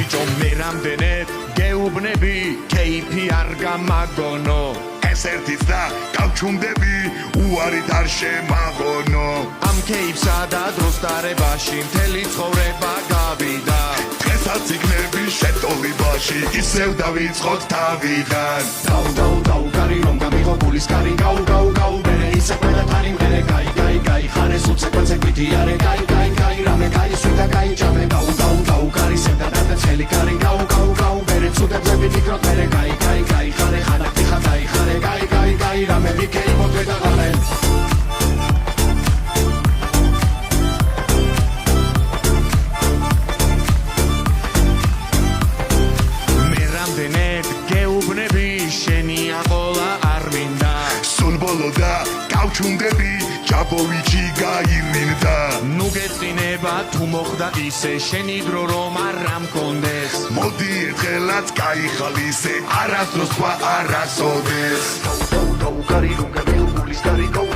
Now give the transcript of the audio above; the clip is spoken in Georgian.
ბიჭო მე რამდენად გეუბნები кейფი არ გამაგონო ეს ერთიც და გავჩუმდები უარით არ შემაღონო ამ кейფსა და დროს დარებაში მთელი ცხოვრება გავიდა დღესაც იქნები შეტოლებაში ისევ დავიწყოთ თავიდან დაუ კარი რომ გამიღო გულის კარი გაუ მერე ისე ყველა თანი მერე გაი ხარეს უცეკვეცე გვითი არე გაი რამე გაი სვიდა გაი ჯამე დაუ კარი სევდა და წელი კარი გაუ მერე ცუდებზე ვიფიქროთ მერე გაი ხარე ხანაკი ხადაი ხარე გაი რამე ვიქეი მოთვე და ღალე მე რამდენად გეუბნები შენია ყოლა არ მინდა სულ ბოლო და გავჩუმდები ჯაბოვიჩი გაირინდა ნუ გეწინება თუ მოხდა ისე შენი დრო რომ არ მქონდეს მოდი ერთხელაც გაიხალისე არასდროს თქვა არასოდეს გაუ კარი რომ გამიღო გულის კარი გაუ